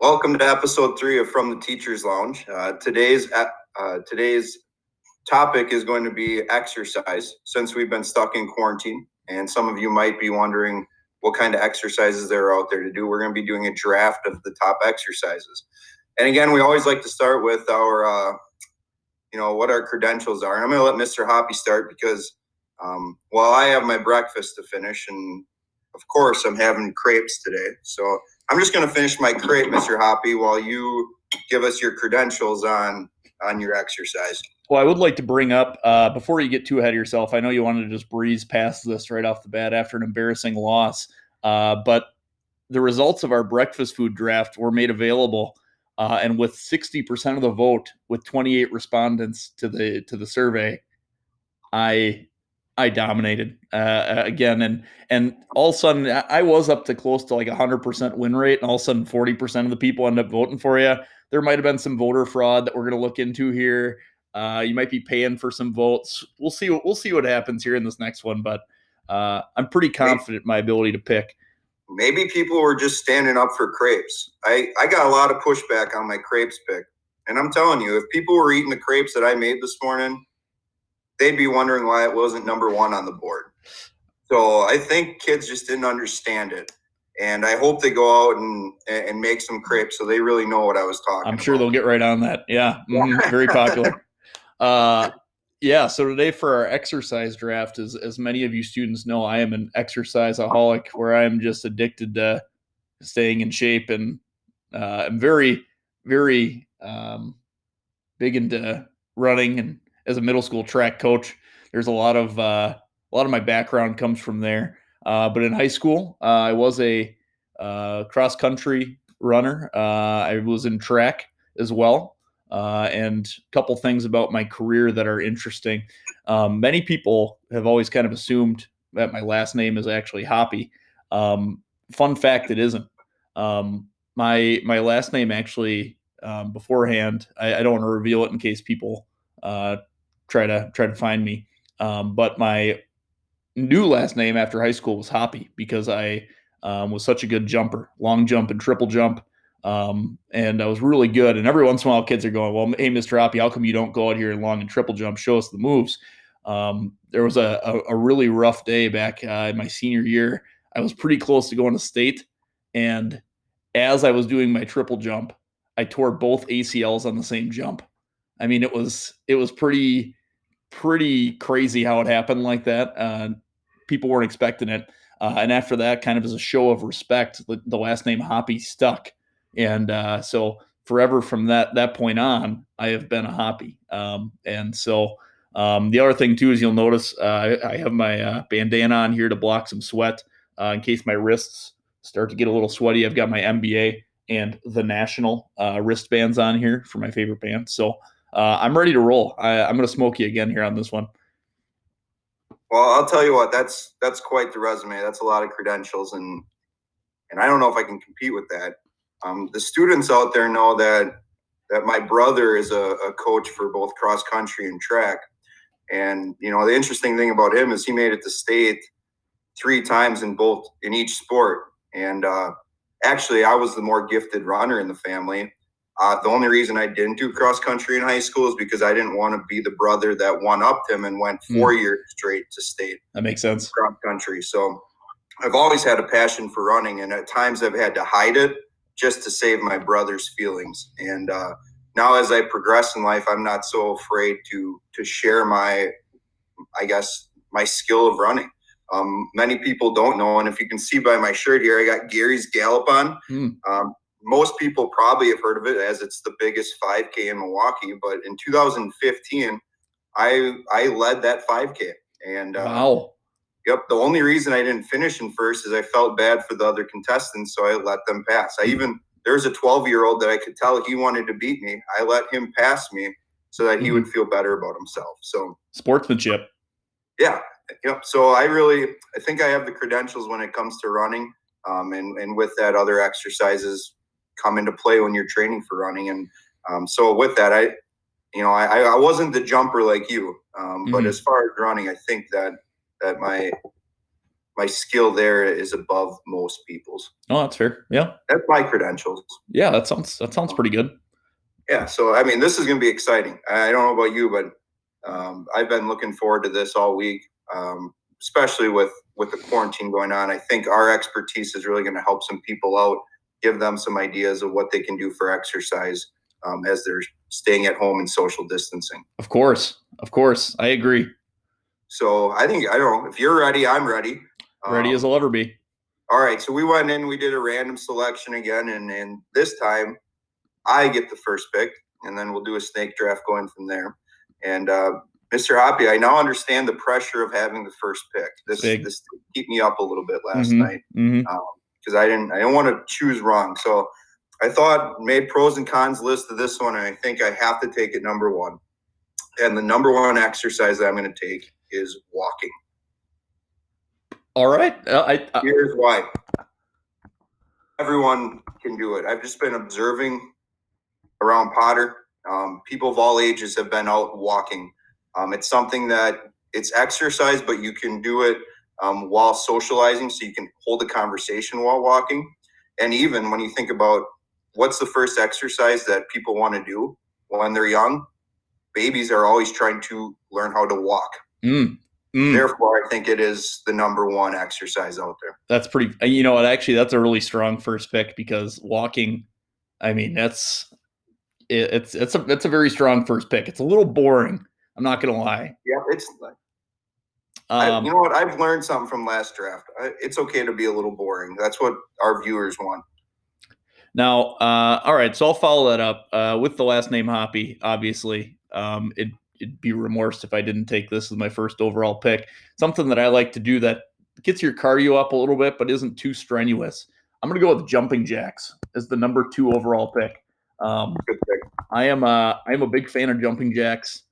Welcome to episode 3 of From the Teacher's Lounge. Today's topic is going to be exercise, since we've been stuck in quarantine, and some of you might be wondering what kind of exercises there are out there to do. We're going to be doing a draft of the top exercises. And again, we always like to start with our, what our credentials are. And I'm going to let Mr. Hoppy start because, while I have my breakfast to finish, and of course I'm having crepes today. So I'm just going to finish my crepe, Mr. Hoppy, while you give us your credentials on your exercise. Well, I would like to bring up, before you get too ahead of yourself, I know you wanted to just breeze past this right off the bat after an embarrassing loss, but the results of our breakfast food draft were made available, and with 60% of the vote, with 28 respondents to the survey, I dominated again, and all of a sudden I was up to close to like 100% win rate, and all of a sudden 40% of the people end up voting for you. There might have been some voter fraud that we're going to look into here. You might be paying for some votes. We'll see what happens here in this next one, but I'm pretty confident in my ability to pick. Maybe people were just standing up for crepes. I got a lot of pushback on my crepes pick, and I'm telling you, if people were eating the crepes that I made this morning, they'd be wondering why it wasn't number 1 on the board. So I think kids just didn't understand it. And I hope they go out and make some crepes so they really know what I was talking about. I'm sure they'll get right on that. Yeah, very popular. Yeah, so today for our exercise draft, as many of you students know, I am an exerciseaholic where I am just addicted to staying in shape, and I'm very, very big into running. And as a middle school track coach, there's a lot of my background comes from there. But in high school, I was a cross country runner. I was in track as well. And a couple things about my career that are interesting. Many people have always kind of assumed that my last name is actually Hoppy. Fun fact, it isn't. My last name actually, beforehand, I don't want to reveal it in case people try to find me. But my new last name after high school was Hoppy because I was such a good jumper, long jump and triple jump. And I was really good. And every once in a while, kids are going, well, hey, Mr. Hoppy, how come you don't go out here and long and triple jump? Show us the moves. There was a really rough day back in my senior year. I was pretty close to going to state. And as I was doing my triple jump, I tore both ACLs on the same jump. I mean, it was pretty crazy how it happened like that. People weren't expecting it. And after that, kind of as a show of respect, the last name Hoppy stuck. And so forever from that point on, I have been a Hoppy. And so the other thing too is you'll notice I have my bandana on here to block some sweat in case my wrists start to get a little sweaty. I've got my NBA and the National wristbands on here for my favorite band. So I'm ready to roll. I'm going to smoke you again here on this one. Well, I'll tell you what, that's quite the resume. That's a lot of credentials, and I don't know if I can compete with that. The students out there know that my brother is a coach for both cross country and track. And, the interesting thing about him is he made it to state 3 times in each sport. And actually, I was the more gifted runner in the family. The only reason I didn't do cross country in high school is because I didn't want to be the brother that one-upped him and went 4 years straight to state. That makes sense. Cross country. So I've always had a passion for running, and at times I've had to hide it just to save my brother's feelings. And now as I progress in life, I'm not so afraid to share my skill of running. Many people don't know, and if you can see by my shirt here, I got Gary's Gallop on. Most people probably have heard of it as it's the biggest 5K in Milwaukee, but in 2015, I led that 5K. And wow. Yep, the only reason I didn't finish in first is I felt bad for the other contestants, so I let them pass. There's a 12-year-old that I could tell he wanted to beat me. I let him pass me so that he would feel better about himself. So sportsmanship. Yeah. Yep. So I think I have the credentials when it comes to running. And with that, other exercises come into play when you're training for running. And so with that, I wasn't the jumper like you. But as far as running, I think that my my skill there is above most people's. Oh, that's fair. Yeah. That's my credentials. Yeah, that sounds pretty good. Yeah. So, I mean, this is going to be exciting. I don't know about you, but I've been looking forward to this all week, especially with the quarantine going on. I think our expertise is really going to help some people out, give them some ideas of what they can do for exercise as they're staying at home and social distancing. Of course. I agree. So I don't know, if you're ready, I'm ready. Ready as I'll ever be. All right. So we went in, we did a random selection again, and this time I get the first pick, and then we'll do a snake draft going from there. And Mr. Hoppy, I now understand the pressure of having the first pick. This keep me up a little bit last night because I didn't want to choose wrong. So I made pros and cons list of this one, and I think I have to take it number one. And the number one exercise that I'm going to take is walking. All right. Here's why. Everyone can do it. I've just been observing around Potter. People of all ages have been out walking. It's something that it's exercise, but you can do it while socializing, so you can hold a conversation while walking. And even when you think about what's the first exercise that people want to do when they're young, babies are always trying to learn how to walk. Therefore, I think it is the number one exercise out there. That's pretty, actually, that's a really strong first pick, because walking, I mean, it's a very strong first pick. It's a little boring, I'm not going to lie. Yeah, it's like, you know what? I've learned something from last draft. It's okay to be a little boring. That's what our viewers want. Now, all right, so I'll follow that up with the last name Hoppy. Obviously, it'd be remorse if I didn't take this as my first overall pick. Something that I like to do that gets your cardio up a little bit, but isn't too strenuous. I'm going to go with jumping jacks as the number 2 overall pick. Good pick. I am a big fan of jumping jacks.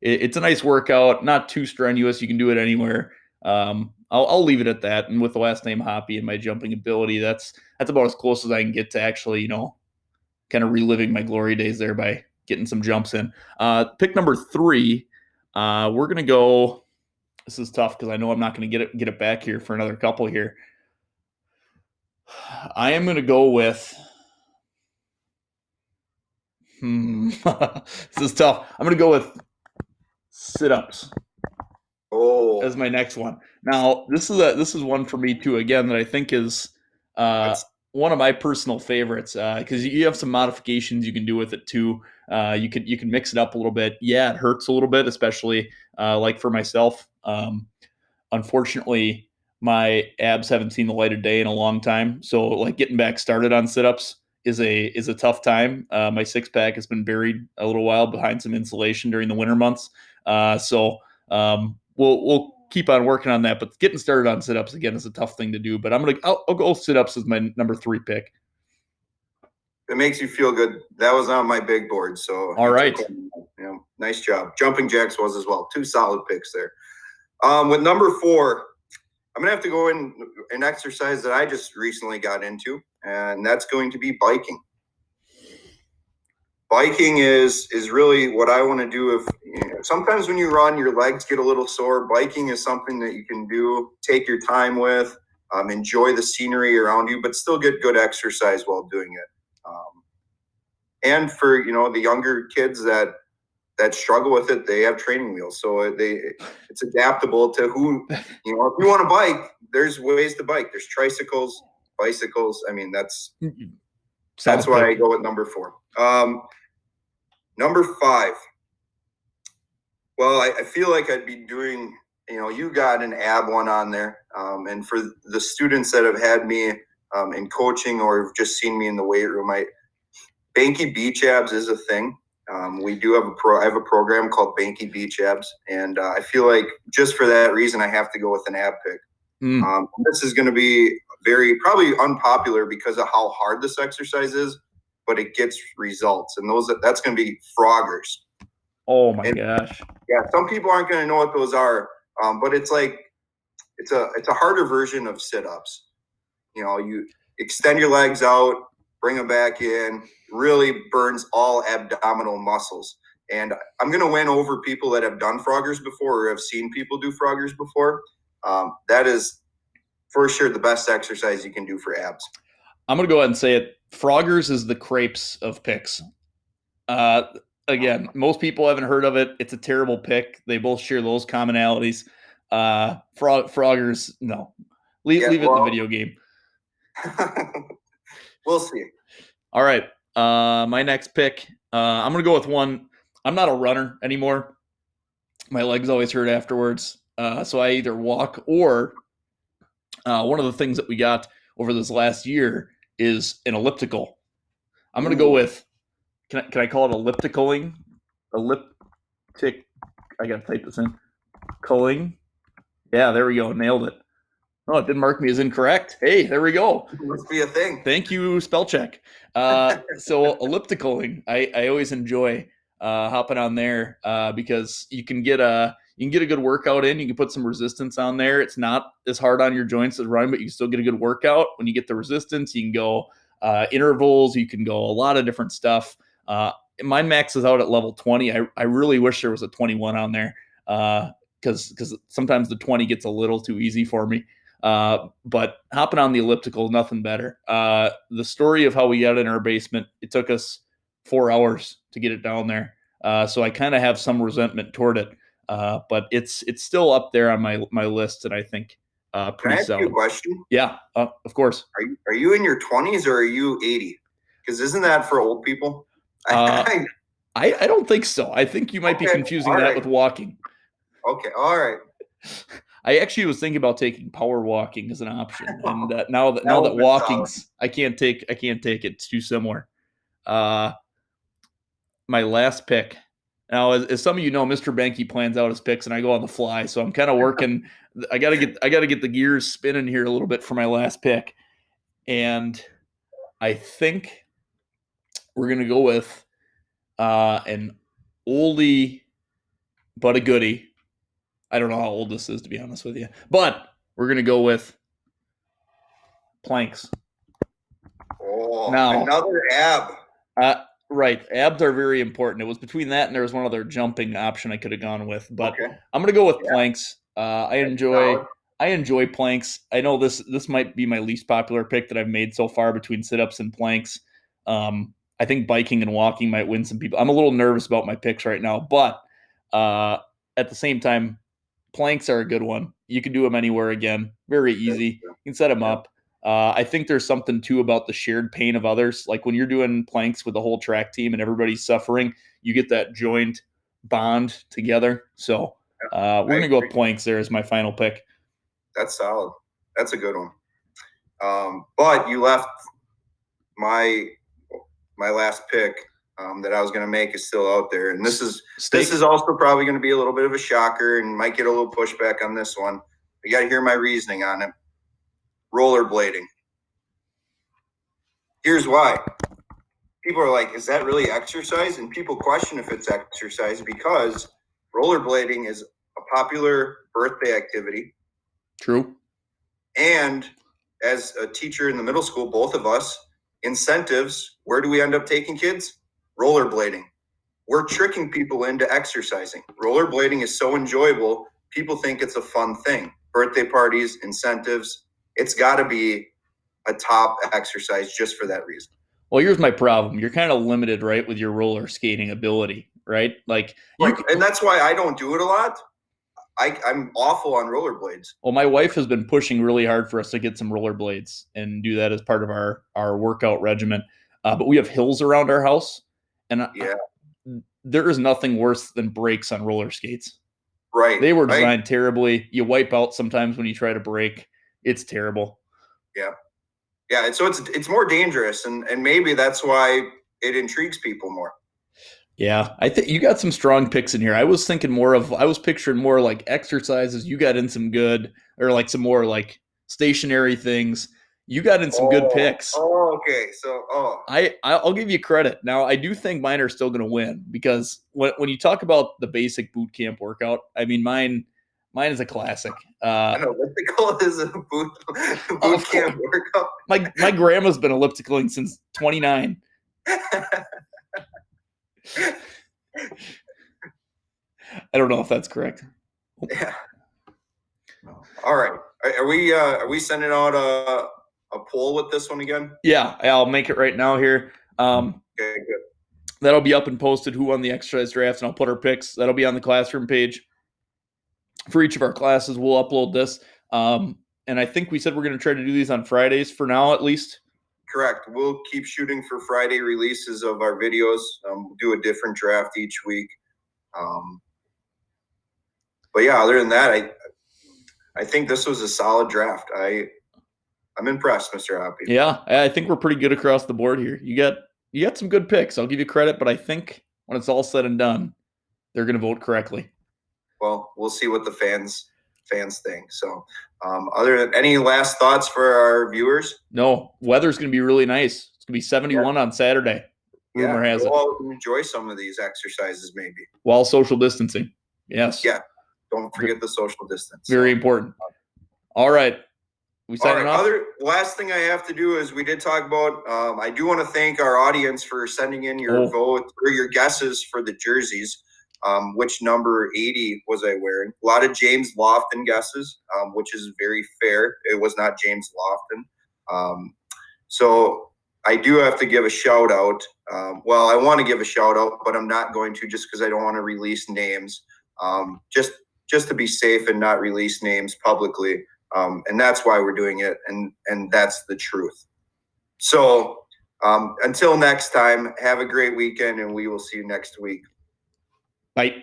It's a nice workout, not too strenuous. You can do it anywhere. I'll leave it at that. And with the last name Hoppy and my jumping ability, that's about as close as I can get to actually, kind of reliving my glory days there by getting some jumps in. Pick number 3, we're gonna go. This is tough because I know I'm not going to get it back here for another couple here. I am going to go with. This is tough. I'm going to go with sit-ups. Oh, as my next one. Now, this is one for me too. Again, that I think is one of my personal favorites because you have some modifications you can do with it too. You can mix it up a little bit. Yeah, it hurts a little bit, especially like for myself. Unfortunately, my abs haven't seen the light of day in a long time. So like getting back started on sit-ups is a tough time. My six pack has been buried a little while behind some insulation during the winter months. So we'll keep on working on that. But getting started on sit-ups again is a tough thing to do. But I'll go sit-ups as my number 3 pick. It makes you feel good. That was on my big board. So all right, nice job. Jumping jacks was as well. 2 solid picks there. With number 4, I'm gonna have to go in an exercise that I just recently got into, and that's going to be biking. Biking is really what I want to do. Sometimes when you run, your legs get a little sore. Biking is something that you can do, take your time with, enjoy the scenery around you, but still get good exercise while doing it. And for the younger kids that struggle with it, they have training wheels, so it's adaptable to who if you want to bike, there's ways to bike. There's tricycles, bicycles. I mean, that's why I go with number 4. Number 5. Well, I feel like I'd be doing, you got an ab one on there. And for the students that have had me in coaching or have just seen me in the weight room, Banky Beach abs is a thing. We do have I have a program called Banky Beach Abs, and I feel like just for that reason, I have to go with an ab pick. This is going to be probably unpopular because of how hard this exercise is, but it gets results, and that's going to be Froggers. Oh my gosh! Yeah, some people aren't going to know what those are, but it's a harder version of sit-ups. You extend your legs out, bring them back in. Really burns all abdominal muscles. And I'm going to win over people that have done Froggers before or have seen people do Froggers before. That is for sure the best exercise you can do for abs. I'm going to go ahead and say it. Froggers is the crepes of picks. Again, most people haven't heard of it. It's a terrible pick. They both share those commonalities. Froggers, no. Leave it in the video game. We'll see. All right. My next pick, I'm going to go with one. I'm not a runner anymore. My legs always hurt afterwards. So I either walk or one of the things that we got over this last year is an elliptical. I'm going to go with, can I call it ellipticaling? Elliptic. I got to type this in. Culling. Yeah, there we go. Nailed it. Oh, it didn't mark me as incorrect. Hey, there we go. It must be a thing. Thank you, spell check. So ellipticaling, I always enjoy hopping on there because you can get a good workout in. You can put some resistance on there. It's not as hard on your joints as running, but you can still get a good workout. When you get the resistance, you can go intervals. You can go a lot of different stuff. Mine maxes out at level 20. I really wish there was a 21 on there because sometimes the 20 gets a little too easy for me. But hopping on the elliptical, nothing better. The story of how we got in our basement, it took us 4 hours to get it down there. So I kind of have some resentment toward it. But it's still up there on my list, and I think pretty Can I ask solid. you a question? Yeah, of course. Are you in your 20s or are you 80? Because isn't that for old people? I don't think so. I think you might be confusing that with walking. Okay, all right. I actually was thinking about taking power walking as an option, and now that walking's, I can't take it. It's too similar. My last pick. Now, as some of you know, Mr. Banky plans out his picks, and I go on the fly. So I'm kind of working. I gotta get the gears spinning here a little bit for my last pick, and I think we're gonna go with an oldie but a goodie. I don't know how old this is, to be honest with you, but we're gonna go with planks. Oh, now, another ab. Right, abs are very important. It was between that and there was one other jumping option I could have gone with, but okay. I'm gonna go with planks. I enjoy planks. I know this might be my least popular pick that I've made so far between sit-ups and planks. I think biking and walking might win some people. I'm a little nervous about my picks right now, but at the same time, planks are a good one. You can do them anywhere again. Very easy. You can set them up. I think there's something too about the shared pain of others. Like when you're doing planks with the whole track team and everybody's suffering, you get that joint bond together. So we're going to go with planks there as my final pick. That's solid. That's a good one. But you left my last pick that I was going to make is still out there. And this is also probably going to be a little bit of a shocker and might get a little pushback on this one. You got to hear my reasoning on it. Rollerblading. Here's why. People are like, is that really exercise? And people question if it's exercise because rollerblading is a popular birthday activity. True. And as a teacher in the middle school, both of us, incentives, where do we end up taking kids? Rollerblading. We're tricking people into exercising. Rollerblading is so enjoyable, people think it's a fun thing. Birthday parties, incentives, it's got to be a top exercise just for that reason. Well, here's my problem. You're kind of limited, right, with your roller skating ability, right? And that's why I don't do it a lot. I'm awful on rollerblades. Well, my wife has been pushing really hard for us to get some rollerblades and do that as part of our workout regimen. But we have hills around our house, and there is nothing worse than brakes on roller skates. Right. They were designed terribly. You wipe out sometimes when you try to brake. It's terrible. Yeah. Yeah. So it's more dangerous, and maybe that's why it intrigues people more. Yeah, I think you got some strong picks in here. I was picturing more like exercises. You got in some good, or like some more like stationary things. You got in some good picks. Oh, okay. So, I'll give you credit. Now, I do think mine are still going to win because when you talk about the basic boot camp workout, I mean, mine is a classic. I know elliptical is a boot camp workout. My grandma's been ellipticaling since 29. I don't know if that's correct. Yeah. All right. Are we sending out a poll with this one again? Yeah, I'll make it right now here. Okay, good. That'll be up and posted who won the exercise draft, and I'll put our picks. That'll be on the classroom page. For each of our classes, we'll upload this. And I think we said we're going to try to do these on Fridays for now, at least. Correct. We'll keep shooting for Friday releases of our videos. We'll do a different draft each week. But yeah, other than that, I think this was a solid draft. I'm impressed, Mr. Hoppy. Yeah, I think we're pretty good across the board here. You got some good picks. I'll give you credit, but I think when it's all said and done, they're going to vote correctly. Well, we'll see what the fans think. So, other than any last thoughts for our viewers? No, weather's going to be really nice. It's going to be 71 on Saturday. Rumor has it. Well, enjoy some of these exercises, maybe while social distancing. Yes. Yeah. Don't forget the social distance. Very important. All right. We signing off? Last thing I have to do is we did talk about, I do want to thank our audience for sending in your vote or your guesses for the jerseys. Which number 80 was I wearing? A lot of James Lofton guesses, which is very fair. It was not James Lofton. So I do have to give a shout out. Well, I want to give a shout out, but I'm not going to just because I don't want to release names. Just to be safe and not release names publicly. And that's why we're doing it. And that's the truth. So until next time, have a great weekend and we will see you next week. Bye.